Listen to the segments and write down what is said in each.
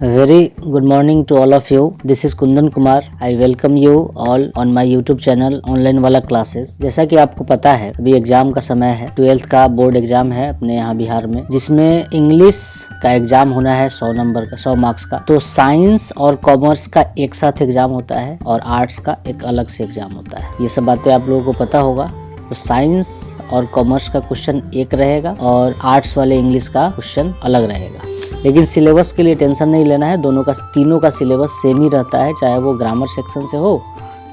Very good morning to all of you. This is Kundan Kumar. I welcome you all on my YouTube channel online वाला classes. जैसा कि आपको पता है अभी एग्जाम का समय है. 12th का बोर्ड एग्जाम है अपने यहाँ बिहार में, जिसमें इंग्लिश का एग्जाम होना है 100 नंबर का, 100 मार्क्स का. तो साइंस और कॉमर्स का एक साथ एग्जाम होता है और आर्ट्स का एक अलग से एग्जाम होता है. ये सब बातें आप लोगों को पता होगा. तो साइंस और कॉमर्स का क्वेश्चन एक रहेगा और आर्ट्स वाले इंग्लिश का क्वेश्चन अलग रहेगा. लेकिन सिलेबस के लिए टेंशन नहीं लेना है. दोनों का, तीनों का सिलेबस सेम ही रहता है, चाहे वो ग्रामर सेक्शन से हो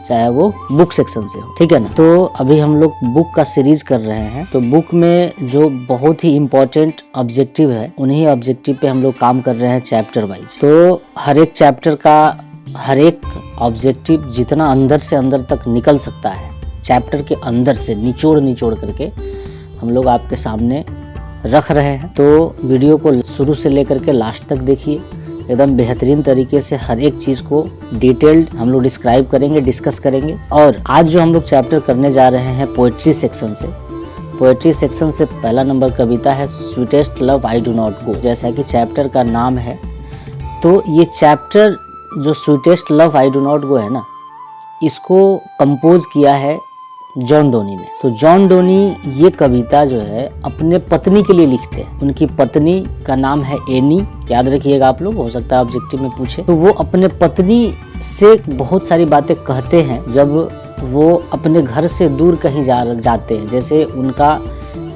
चाहे वो बुक सेक्शन से हो. ठीक है ना. तो अभी हम लोग बुक का सीरीज कर रहे हैं. तो बुक में जो बहुत ही इम्पोर्टेंट ऑब्जेक्टिव है, उन्हीं ऑब्जेक्टिव पे हम लोग काम कर रहे हैं चैप्टर वाइज. तो हर एक चैप्टर का हर एक ऑब्जेक्टिव जितना अंदर से अंदर तक निकल सकता है, चैप्टर के अंदर से निचोड़ करके हम लोग आपके सामने रख रहे हैं. तो वीडियो को शुरू से लेकर के लास्ट तक देखिए. एकदम बेहतरीन तरीके से हर एक चीज को डिटेल्ड हम लोग डिस्क्राइब करेंगे, डिस्कस करेंगे. और आज जो हम लोग चैप्टर करने जा रहे हैं पोएट्री सेक्शन से. पोएट्री सेक्शन से पहला नंबर कविता है sweetest love I do not गो, जैसा कि चैप्टर का नाम है. तो ये चैप्टर जो sweetest love I do not गो है ना, इसको कंपोज किया है जॉन डोनी ने. तो जॉन डोनी ये कविता जो है अपने पत्नी के लिए लिखते हैं. उनकी पत्नी का नाम है एनी. याद रखिएगा आप लोग, हो सकता है ऑब्जेक्टिव में पूछे. तो वो अपने पत्नी से बहुत सारी बातें कहते हैं जब वो अपने घर से दूर कहीं जाते हैं. जैसे उनका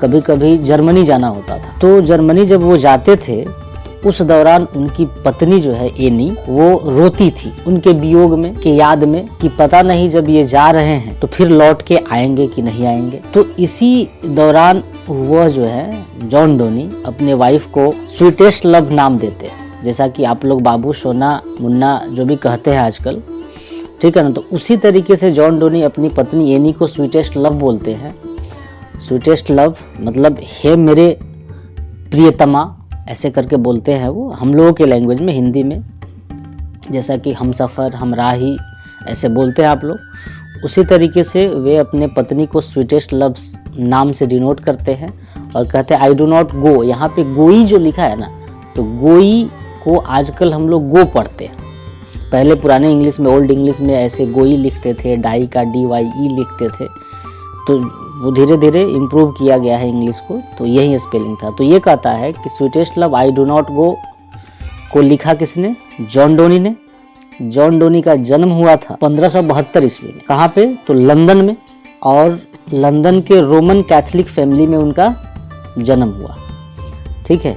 कभी कभी जर्मनी जाना होता था. तो जर्मनी जब वो जाते थे, उस दौरान उनकी पत्नी जो है एनी, वो रोती थी उनके वियोग में, के याद में, कि पता नहीं जब ये जा रहे हैं तो फिर लौट के आएंगे कि नहीं आएंगे. तो इसी दौरान वह जो है जॉन डोनी अपने वाइफ को स्वीटेस्ट लव नाम देते हैं. जैसा कि आप लोग बाबू, सोना, मुन्ना जो भी कहते हैं आजकल, ठीक है ना. तो उसी तरीके से जॉन डोनी अपनी पत्नी एनी को स्वीटेस्ट लव बोलते हैं. स्वीटेस्ट लव मतलब हे मेरे प्रियतमा, ऐसे करके बोलते हैं वो हम लोगों के लैंग्वेज में, हिंदी में. जैसा कि हम सफ़र, हम राही, ऐसे बोलते हैं आप लोग. उसी तरीके से वे अपने पत्नी को स्वीटेस्ट लव नाम से डिनोट करते हैं और कहते हैं आई डू नॉट गो. यहाँ पे गोई जो लिखा है ना, तो गोई को आजकल हम लोग गो पढ़ते हैं. पहले पुराने इंग्लिश में, ओल्ड इंग्लिश में ऐसे गोई लिखते थे, डाई का DYE लिखते थे. तो वो धीरे धीरे इम्प्रूव किया गया है इंग्लिश को. तो यही स्पेलिंग था. तो ये कहता है कि sweetest love I do not गो को लिखा किसने? जॉन डोनी ने. जॉन डोनी का जन्म हुआ था 1572 ईस्वी में. कहाँ पे? तो लंदन में. और लंदन के रोमन कैथोलिक फैमिली में उनका जन्म हुआ. ठीक है,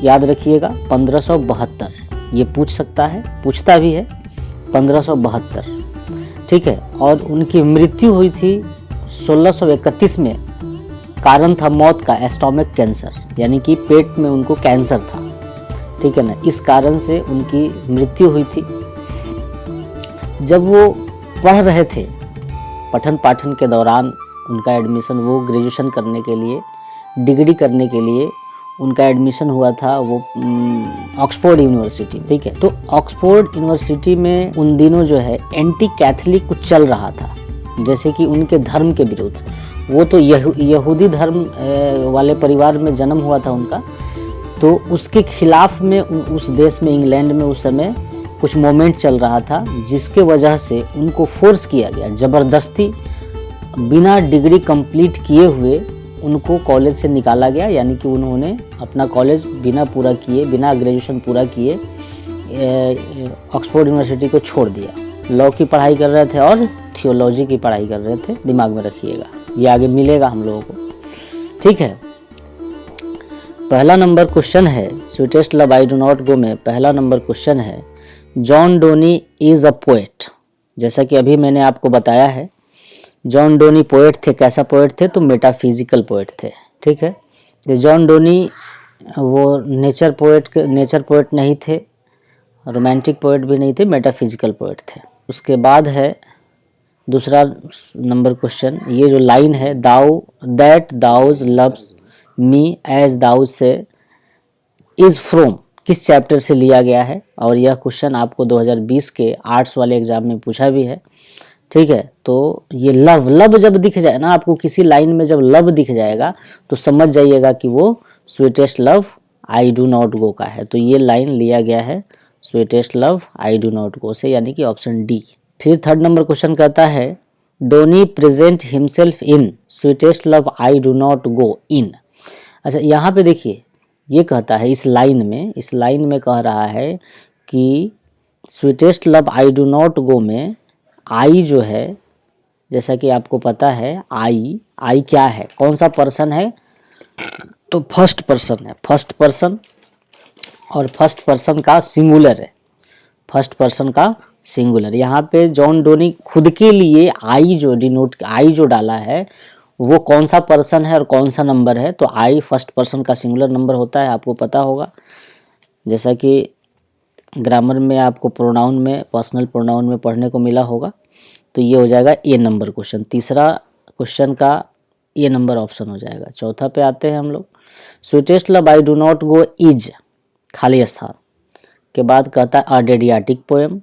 याद रखिएगा 1572. ये पूछ सकता है, पूछता भी है. 1572, ठीक है. और उनकी मृत्यु हुई थी 1631 में. कारण था मौत का एस्टोमिक कैंसर, यानी कि पेट में उनको कैंसर था. ठीक है ना. इस कारण से उनकी मृत्यु हुई थी. जब वो पढ़ रहे थे, पठन पाठन के दौरान उनका एडमिशन, वो ग्रेजुएशन करने के लिए, डिग्री करने के लिए उनका एडमिशन हुआ था वो ऑक्सफोर्ड यूनिवर्सिटी. ठीक है. तो ऑक्सफोर्ड यूनिवर्सिटी में उन दिनों जो है एंटी कैथलिक कुछ चल रहा था, जैसे कि उनके धर्म के विरुद्ध. वो तो यहूदी धर्म वाले परिवार में जन्म हुआ था उनका. तो उसके खिलाफ में उस देश में, इंग्लैंड में उस समय कुछ मोमेंट चल रहा था, जिसके वजह से उनको फोर्स किया गया, ज़बरदस्ती, बिना डिग्री कंप्लीट किए हुए उनको कॉलेज से निकाला गया. यानी कि उन्होंने अपना कॉलेज बिना पूरा किए, बिना ग्रेजुएशन पूरा किए ऑक्सफोर्ड यूनिवर्सिटी को छोड़ दिया. लॉ की पढ़ाई कर रहे थे और थियोलॉजी की पढ़ाई कर रहे थे. दिमाग में रखिएगा, ये आगे मिलेगा हम लोगों को. ठीक है. पहला नंबर क्वेश्चन है sweetest love I do not go में. पहला नंबर क्वेश्चन है John Donne is a poet. जैसा कि अभी मैंने आपको बताया है, जॉन डोनी पोएट थे. कैसा पोएट थे? तो मेटाफिजिकल पोएट थे. ठीक है. जॉन डोनी वो नेचर पोएट नहीं थे, रोमांटिक पोएट भी नहीं थे, मेटाफिजिकल पोएट थे. उसके बाद है दूसरा नंबर क्वेश्चन. ये जो लाइन है, thou that those loves me as thou say, is from, किस चैप्टर से लिया गया है? और यह क्वेश्चन आपको 2020 के आर्ट्स वाले एग्जाम में पूछा भी है. ठीक है. तो ये लव जब दिख जाए ना आपको, किसी लाइन में जब लव दिख जाएगा तो समझ जाइएगा कि वो sweetest love I do not go का है. तो ये लाइन लिया गया है sweetest love I do not go से, यानी कि ऑप्शन डी। फिर थर्ड नंबर क्वेश्चन कहता है Donne present himself in sweetest love I do not go इन। अच्छा, यहाँ पे देखिए ये कहता है इस लाइन में कह रहा है कि sweetest love I do not go में आई जो है, जैसा कि आपको पता है आई क्या है, कौन सा पर्सन है, तो फर्स्ट पर्सन है, फर्स्ट पर्सन, और फर्स्ट पर्सन का सिंगुलर है, फर्स्ट पर्सन का सिंगुलर। यहाँ पे जॉन डोनी खुद के लिए आई जो डाला है वो कौन सा पर्सन है और कौन सा नंबर है, तो आई फर्स्ट पर्सन का सिंगुलर नंबर होता है, आपको पता होगा। जैसा कि ग्रामर में आपको प्रोनाउन में, पर्सनल प्रोनाउन में पढ़ने को मिला होगा। तो ये हो जाएगा ए नंबर क्वेश्चन, तीसरा क्वेश्चन का ए नंबर ऑप्शन हो जाएगा। चौथा पे आते हैं हम लोग, sweetest love I do not go is खाली स्थान के बाद कहता है a didactic poem,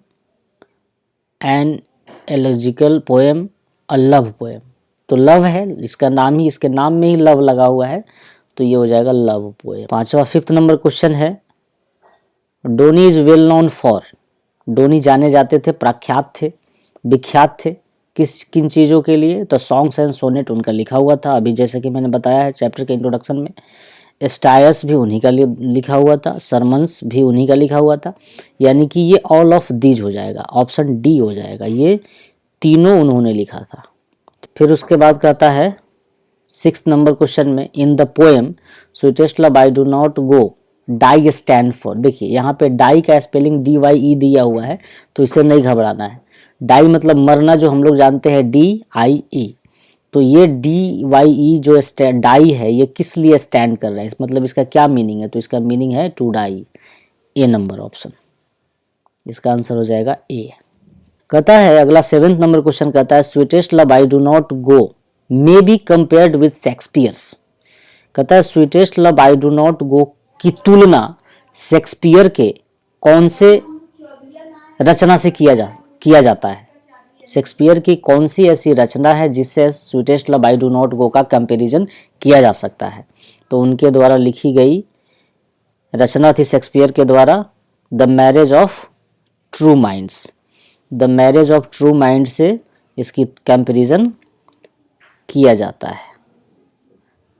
an allegorical poem, a love poem. तो लव है, इसका नाम ही, इसके नाम में ही लव लगा हुआ है, तो ये हो जाएगा लव पोएम। पांचवा फिफ्थ नंबर क्वेश्चन है Donne is well known for, Donne जाने जाते थे, प्रख्यात थे, विख्यात थे किन चीज़ों के लिए, तो सॉन्ग्स एंड सोनेट उनका लिखा हुआ था, अभी जैसे कि मैंने बताया है चैप्टर के इंट्रोडक्शन में। स्टायर्स भी उन्हीं का लिखा हुआ था, सरमन्स भी उन्हीं का लिखा हुआ था, यानी कि ये ऑल ऑफ दीज हो जाएगा, ऑप्शन डी हो जाएगा, ये तीनों उन्होंने लिखा था। फिर उसके बाद कहता है सिक्स नंबर क्वेश्चन में in the poem sweetest love I do not go die stand for. देखिए यहाँ पे डाई का स्पेलिंग DYE दिया हुआ है, तो इसे नहीं घबराना है। डाई मतलब मरना, जो हम लोग जानते हैं DIE, तो ये DYE जो डाई है ये किस लिए स्टैंड कर रहा है, मतलब इसका क्या मीनिंग है, तो इसका मीनिंग है to die, A number option, इसका आंसर हो जाएगा ए। कहता है अगला सेवेंथ नंबर क्वेश्चन कहता है sweetest love I do not go may be compared with Shakespeare's. कहता है sweetest love I do not गो की तुलना शेक्सपियर के कौन से रचना से किया जाता है, शेक्सपियर की कौन सी ऐसी रचना है जिससे sweetest love I do not go का कंपैरिजन किया जा सकता है। तो उनके द्वारा लिखी गई रचना थी शेक्सपियर के द्वारा the marriage of true minds, the marriage of true mind से इसकी कंपैरिजन किया जाता है।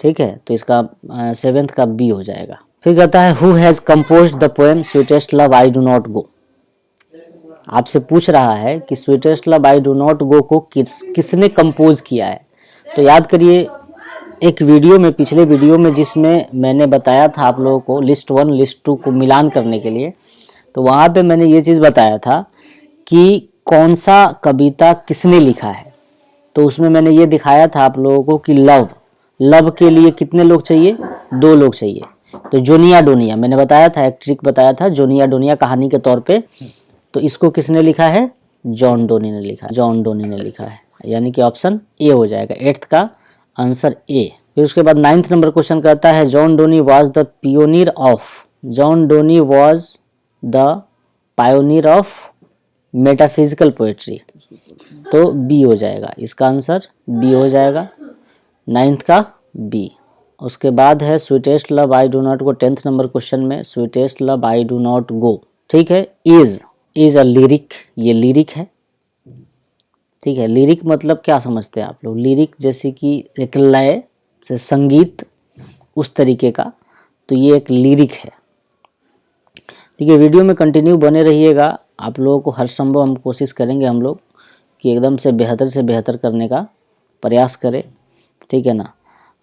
ठीक है, तो इसका सेवेंथ का बी हो जाएगा। फिर कहता है who has composed the poem sweetest love I do not गो। आपसे पूछ रहा है कि sweetest love I do not गो को किसने कंपोज किया है। तो याद करिए एक वीडियो में, पिछले वीडियो में जिसमें मैंने बताया था आप लोगों को लिस्ट 1 लिस्ट 2 को मिलान करने के लिए, तो वहाँ पे मैंने ये चीज़ बताया था कि कौन सा कविता किसने लिखा है। तो उसमें मैंने ये दिखाया था आप लोगों को कि लव के लिए कितने लोग चाहिए, 2 लोग चाहिए। तो जोनिया डोनिया मैंने बताया था, एक ट्रिक बताया था जोनिया डोनिया कहानी के तौर पे, तो इसको किसने लिखा है, जॉन डोनी ने लिखा है, जॉन डोनी ने लिखा है, यानी कि ऑप्शन ए हो जाएगा, 8th का आंसर ए। फिर उसके बाद 9th नंबर क्वेश्चन कहता है John Donne was the pioneer of, John Donne was the pioneer of metaphysical poetry, तो बी हो जाएगा, इसका आंसर बी हो जाएगा, 9th का बी। उसके बाद है sweetest love I do not go, 10th number question में sweetest love I do not go, ठीक है, इज अ लिरिक, ये लिरिक है। ठीक है, लिरिक मतलब क्या समझते हैं आप लोग, लिरिक जैसे कि एक लय से संगीत उस तरीके का, तो ये एक लिरिक है। ठीक है, वीडियो में कंटिन्यू बने रहिएगा, आप लोगों को हर संभव हम कोशिश करेंगे हम लोग कि एकदम से बेहतर करने का प्रयास करें, ठीक है ना,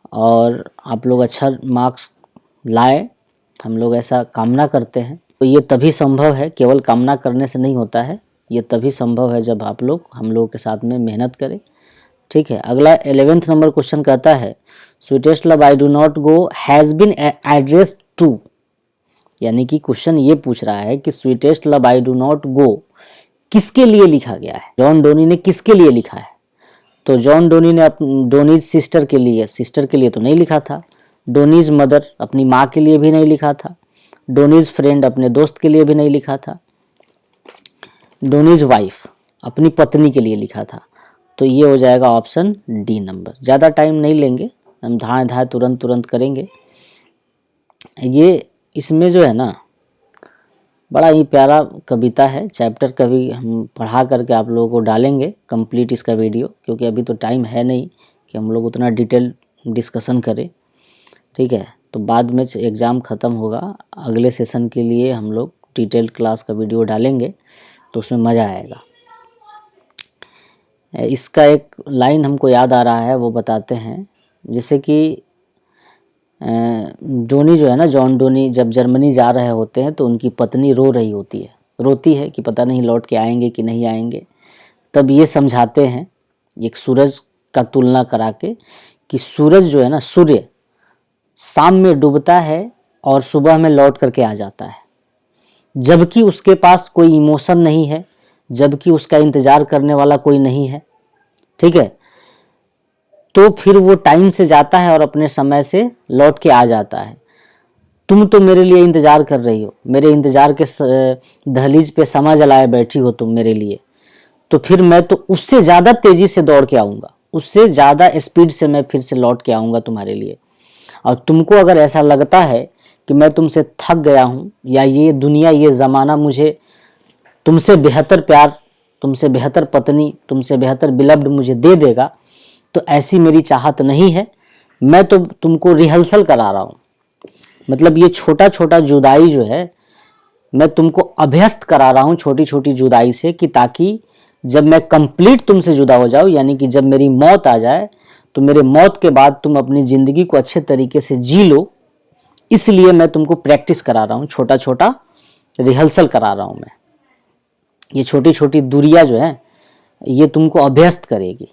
और आप लोग अच्छा मार्क्स लाए, हम लोग ऐसा कामना करते हैं। तो ये तभी संभव है, केवल कामना करने से नहीं होता है, ये तभी संभव है जब आप लोग हम लोगों के साथ में मेहनत करें। ठीक है, अगला 11th नंबर क्वेश्चन कहता है sweetest love I do not go has been addressed to, यानी कि क्वेश्चन ये पूछ रहा है कि sweetest love I do not go किसके लिए लिखा गया है, जॉन डोनी ने किसके लिए लिखा है। तो जॉन डोनी ने डोनीज सिस्टर के लिए तो नहीं लिखा था, डोनीज मदर अपनी माँ के लिए भी नहीं लिखा था, डोनीज फ्रेंड अपने दोस्त के लिए भी नहीं लिखा था, डोनीज वाइफ अपनी पत्नी के लिए लिखा था। तो ये हो जाएगा ऑप्शन डी नंबर। ज़्यादा टाइम नहीं लेंगे, हम धाए तुरंत करेंगे। ये इसमें जो है ना बड़ा ही प्यारा कविता है, चैप्टर कभी हम पढ़ा करके आप लोगों को डालेंगे कंप्लीट इसका वीडियो, क्योंकि अभी तो टाइम है नहीं कि हम लोग उतना डिटेल डिस्कशन करें। ठीक है, तो बाद में एग्ज़ाम ख़त्म होगा, अगले सेशन के लिए हम लोग डिटेल क्लास का वीडियो डालेंगे, तो उसमें मज़ा आएगा। इसका एक लाइन हमको याद आ रहा है, वो बताते हैं। जैसे कि डोनी जो है ना, जॉन डोनी जब जर्मनी जा रहे होते हैं तो उनकी पत्नी रो रही होती है, रोती है कि पता नहीं लौट के आएंगे कि नहीं आएंगे। तब ये समझाते हैं एक सूरज का तुलना करा के कि सूरज जो है ना, सूर्य शाम में डूबता है और सुबह में लौट करके आ जाता है, जबकि उसके पास कोई इमोशन नहीं है, जबकि उसका इंतज़ार करने वाला कोई नहीं है। ठीक है, तो फिर वो टाइम से जाता है और अपने समय से लौट के आ जाता है। तुम तो मेरे लिए इंतज़ार कर रही हो, मेरे इंतज़ार के दहलीज पे समा जलाए बैठी हो तुम मेरे लिए, तो फिर मैं तो उससे ज़्यादा तेज़ी से दौड़ के आऊँगा, उससे ज़्यादा स्पीड से मैं फिर से लौट के आऊँगा तुम्हारे लिए। और तुमको अगर ऐसा लगता है कि मैं तुमसे थक गया हूँ, या ये दुनिया, ये ज़माना मुझे तुमसे बेहतर प्यार, तुमसे बेहतर पत्नी, तुमसे बेहतर बिलव्ड मुझे दे देगा, तो ऐसी मेरी चाहत नहीं है। मैं तो तुमको रिहर्सल करा रहा हूँ, मतलब ये छोटा छोटा जुदाई जो है, मैं तुमको अभ्यस्त करा रहा हूँ छोटी छोटी जुदाई से, कि ताकि जब मैं कंप्लीट तुमसे जुदा हो जाऊँ, यानी कि जब मेरी मौत आ जाए, तो मेरे मौत के बाद तुम अपनी ज़िंदगी को अच्छे तरीके से जी लो। इसलिए मैं तुमको प्रैक्टिस करा रहा हूँ, छोटा छोटा रिहर्सल करा रहा हूँ मैं। ये छोटी छोटी दूरियां जो है ये तुमको अभ्यस्त करेगी।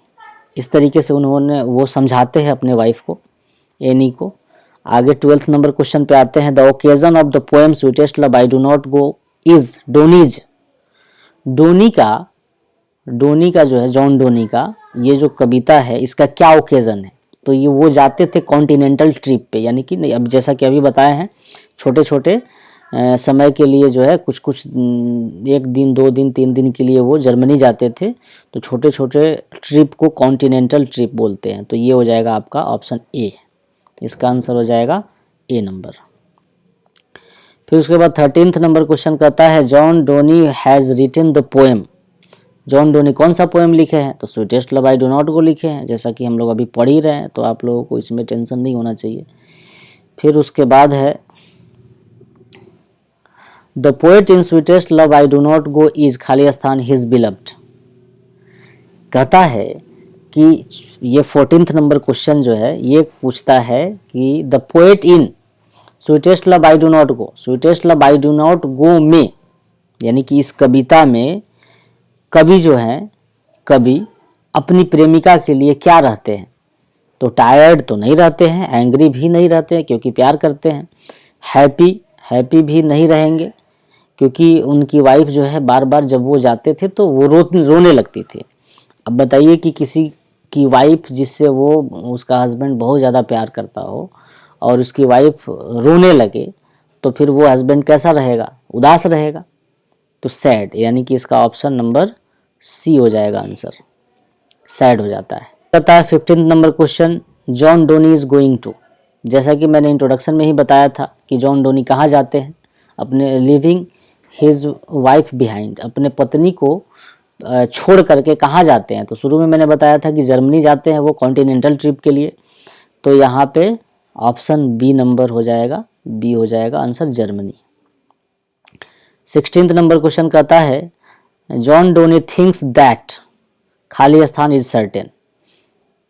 इस तरीके से उन्होंने वो समझाते हैं अपने वाइफ को, एनी को। आगे 12th नंबर क्वेश्चन पे आते हैं। The occasion of the poem sweetest love I do not go is Donne's. Donne का जो है, जॉन डोनी का ये जो कविता है, इसका क्या ओकेजन है? तो ये वो जाते थे कॉन्टिनेंटल ट्रिप पे, यानी कि नहीं, अब जैसा कि अभी बताए हैं, छोटे छोटे समय के लिए जो है, कुछ कुछ 1 दिन 2 दिन 3 दिन के लिए वो जर्मनी जाते थे, तो छोटे छोटे ट्रिप को कॉन्टिनेंटल ट्रिप बोलते हैं। तो ये हो जाएगा आपका ऑप्शन ए, इसका आंसर हो जाएगा ए नंबर। फिर उसके बाद 13th नंबर क्वेश्चन कहता है John Donne has written the poem. John Donne कौन सा पोएम लिखे हैं? तो sweetest love I do not go लिखे हैं, जैसा कि हम लोग अभी पढ़ ही रहे हैं, तो आप लोगों को इसमें टेंशन नहीं होना चाहिए। फिर उसके बाद है the poet in sweetest love I do not go is खाली स्थान हिज बिलव्ड। कहता है कि ये 14th नंबर क्वेश्चन जो है ये पूछता है कि the poet in sweetest love I do not go, sweetest love I do not go में, यानी कि इस कविता में कवि जो है, कवि अपनी प्रेमिका के लिए क्या रहते हैं? तो टायर्ड तो नहीं रहते हैं, एंग्री भी नहीं रहते हैं क्योंकि प्यार करते हैं, हैप्पी भी नहीं रहेंगे क्योंकि उनकी वाइफ जो है बार बार जब वो जाते थे तो वो रोने लगती थी। अब बताइए कि किसी की वाइफ जिससे वो, उसका हस्बैंड बहुत ज़्यादा प्यार करता हो और उसकी वाइफ रोने लगे, तो फिर वो हस्बैंड कैसा रहेगा? उदास रहेगा। तो सैड, यानी कि इसका ऑप्शन नंबर सी हो जाएगा आंसर, सैड हो जाता है। कहता है 15th number question John Donne is going to. जैसा कि मैंने इंट्रोडक्शन में ही बताया था कि जॉन डोनी कहाँ जाते हैं, अपने लिविंग हिज वाइफ बिहाइंड, अपने पत्नी को छोड़ करके कहाँ जाते हैं? तो शुरू में मैंने बताया था कि जर्मनी जाते हैं वो कॉन्टिनेंटल ट्रिप के लिए, तो यहाँ पे ऑप्शन बी नंबर हो जाएगा, बी हो जाएगा answer, Germany. 16th number question कहता है जॉन डोनी थिंक्स दैट खाली स्थान इज सर्टेन।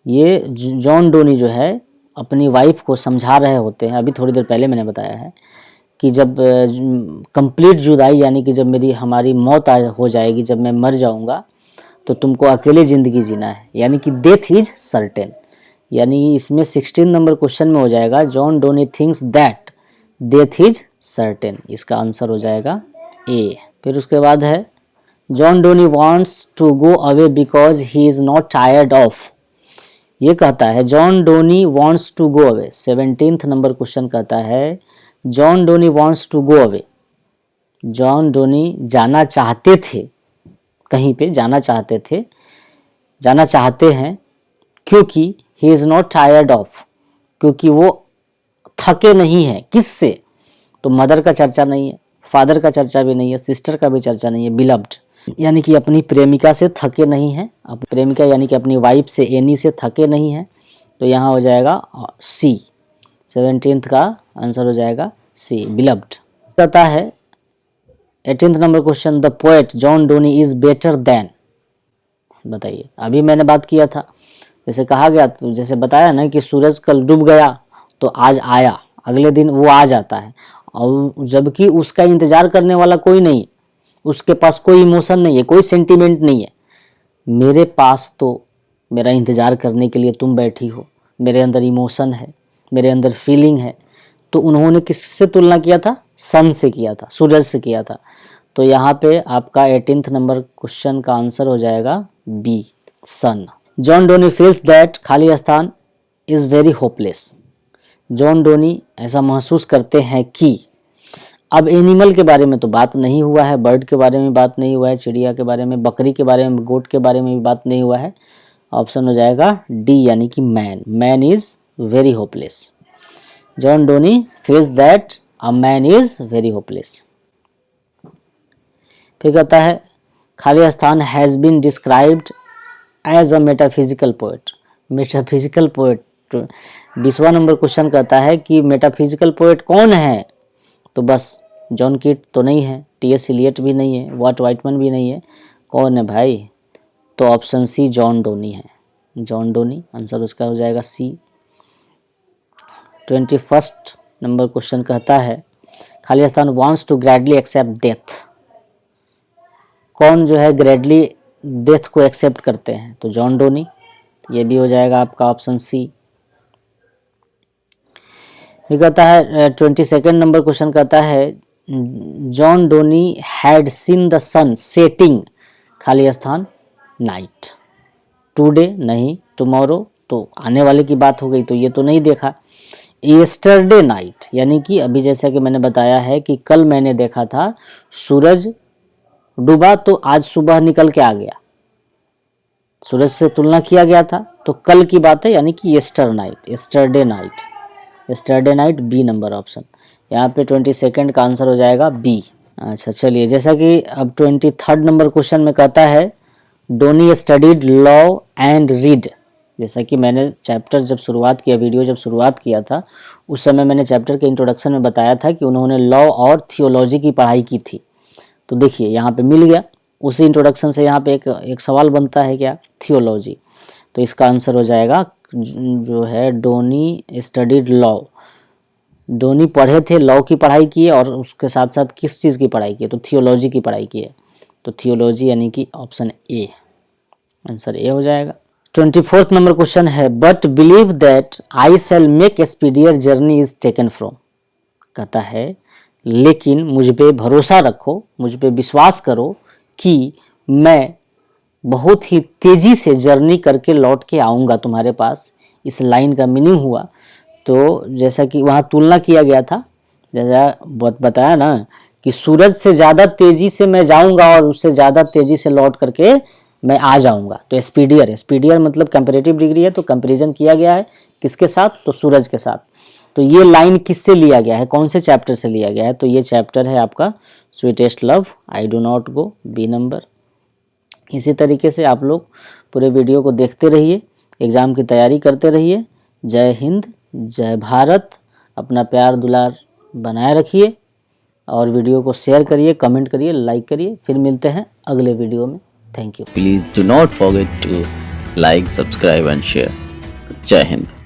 ये जॉन डोनी जो है अपनी वाइफ को समझा रहे होते हैं, अभी थोड़ी देर पहले मैंने बताया है कि जब कंप्लीट जुदाई, यानी कि जब हमारी मौत हो जाएगी, जब मैं मर जाऊंगा, तो तुमको अकेले ज़िंदगी जीना है, यानी कि डेथ इज सर्टेन। यानी इसमें 16 नंबर क्वेश्चन में हो जाएगा John Donne thinks that death is certain, इसका आंसर हो जाएगा ए। फिर उसके बाद है John Donne wants to go away because he is not tired of. ये कहता है John Donne wants to go away. 17th number question कहता है John Donne wants to go away. John Donne जाना चाहते थे, कहीं पे जाना चाहते थे, जाना चाहते हैं, क्योंकि ही इज़ नॉट टायर्ड ऑफ, क्योंकि वो थके नहीं हैं। किससे? तो मदर का चर्चा नहीं है, फादर का चर्चा भी नहीं है, सिस्टर का भी चर्चा नहीं है, बिलव्ड यानी कि अपनी प्रेमिका से थके नहीं हैं, प्रेमिका यानी कि अपनी वाइफ से, एनी से थके नहीं हैं। तो यहाँ हो जाएगा सी, 17th का आंसर हो जाएगा सी, बिलव्ड। कहता है 18th number question, the poet John Donne is better than. बताइए, अभी मैंने बात किया था, जैसे कहा गया, तो जैसे बताया ना कि सूरज कल डूब गया तो आज आया, अगले दिन वो आ जाता है, और जबकि उसका इंतजार करने वाला कोई नहीं, उसके पास कोई इमोशन नहीं है, कोई सेंटीमेंट नहीं है। मेरे पास तो मेरा इंतजार करने के लिए तुम बैठी हो, मेरे अंदर इमोशन है, मेरे अंदर फीलिंग है। तो उन्होंने किससे तुलना किया था? सन से किया था, सूरज से किया था। तो यहाँ पे आपका 18th नंबर क्वेश्चन का आंसर हो जाएगा B, sun. John Donne feels that, खाली स्थान, is very hopeless. John Donne ऐसा महसूस करते हैं कि, अब एनिमल के बारे में तो बात नहीं हुआ है, बर्ड के बारे में बात नहीं हुआ है, चिड़िया के बारे में, बकरी के बारे में, गोट के बारे में भी बात नहीं हुआ है। ऑप्शन हो जाएगा डी यानी कि man, man is very hopeless. John Donne feels that a man is very hopeless. फिर कहता है खाली स्थान, has been described as a metaphysical poet. Metaphysical poet, 20वां नंबर क्वेश्चन कहता है कि मेटाफिजिकल पोएट कौन है? तो बस जॉन कीट तो नहीं है, टी.एस. इलियट भी नहीं है, वॉल्ट व्हाइटमैन भी नहीं है, कौन है भाई? तो ऑप्शन सी, जॉन डोनी है, जॉन डोनी, आंसर उसका हो जाएगा सी। 21st नंबर क्वेश्चन कहता है खाली स्थान, वांट्स टू ग्रेडली एक्सेप्ट डेथ। कौन जो है ग्रेडली डेथ को एक्सेप्ट करते हैं? तो जॉन डोनी, ये भी हो जाएगा आपका ऑप्शन सी। ये कहता है 22nd नंबर क्वेश्चन कहता है John Donne had seen the sun setting, खाली स्थान, नाइट। टुडे नहीं, टुमारो तो आने वाले की बात हो गई, तो ये तो नहीं देखा। येस्टरडे नाइट यानी कि अभी जैसा कि मैंने बताया है कि कल मैंने देखा था सूरज डूबा तो आज सुबह निकल के आ गया, सूरज से तुलना किया गया था, तो कल की बात है यानी कि yester night, yesterday night, yesterday night, B number option. यहाँ पे 22nd का आंसर हो जाएगा बी। अच्छा चलिए, जैसा कि अब 23rd नंबर क्वेश्चन में कहता है Donne studied law and read. जैसा कि मैंने चैप्टर जब शुरुआत किया, वीडियो जब शुरुआत किया था, उस समय मैंने चैप्टर के इंट्रोडक्शन में बताया था कि उन्होंने लॉ और थियोलॉजी की पढ़ाई की थी। तो देखिए यहाँ पे मिल गया, उसी इंट्रोडक्शन से यहाँ पे एक सवाल बनता है, क्या? थियोलॉजी। तो इसका आंसर हो जाएगा जो है डोनी स्टडीड लॉ। डोनी पढ़े थे, लॉ की पढ़ाई की है, और उसके साथ साथ किस चीज़ की पढ़ाई की है? तो थियोलॉजी की पढ़ाई की है। तो थियोलॉजी यानी कि ऑप्शन ए, आंसर ए हो जाएगा। 24th नंबर क्वेश्चन है but believe that I shall make speedier journey is taken from. कहता है लेकिन मुझ पे भरोसा रखो, मुझ पे विश्वास करो कि मैं बहुत ही तेजी से जर्नी करके लौट के आऊँगा तुम्हारे पास। इस लाइन का मीनिंग हुआ, तो जैसा कि वहाँ तुलना किया गया था, जैसा बताया ना कि सूरज से ज़्यादा तेज़ी से मैं जाऊँगा और उससे ज़्यादा तेज़ी से लौट करके मैं आ जाऊँगा। तो स्पीडियर, स्पीडियर मतलब कंपैरेटिव डिग्री है, तो कंपैरिजन किया गया है किसके साथ? तो सूरज के साथ। तो ये लाइन किससे लिया गया है, कौन से चैप्टर से लिया गया है? तो ये चैप्टर है आपका sweetest love, I do not go, B number. इसी तरीके से आप लोग पूरे वीडियो को देखते रहिए, एग्ज़ाम की तैयारी करते रहिए। जय हिंद, जय भारत। अपना प्यार दुलार बनाए रखिए और वीडियो को शेयर करिए, कमेंट करिए, लाइक करिए। फिर मिलते हैं अगले वीडियो में। Thank you. Please do not forget to like, subscribe and share. Jai Hind.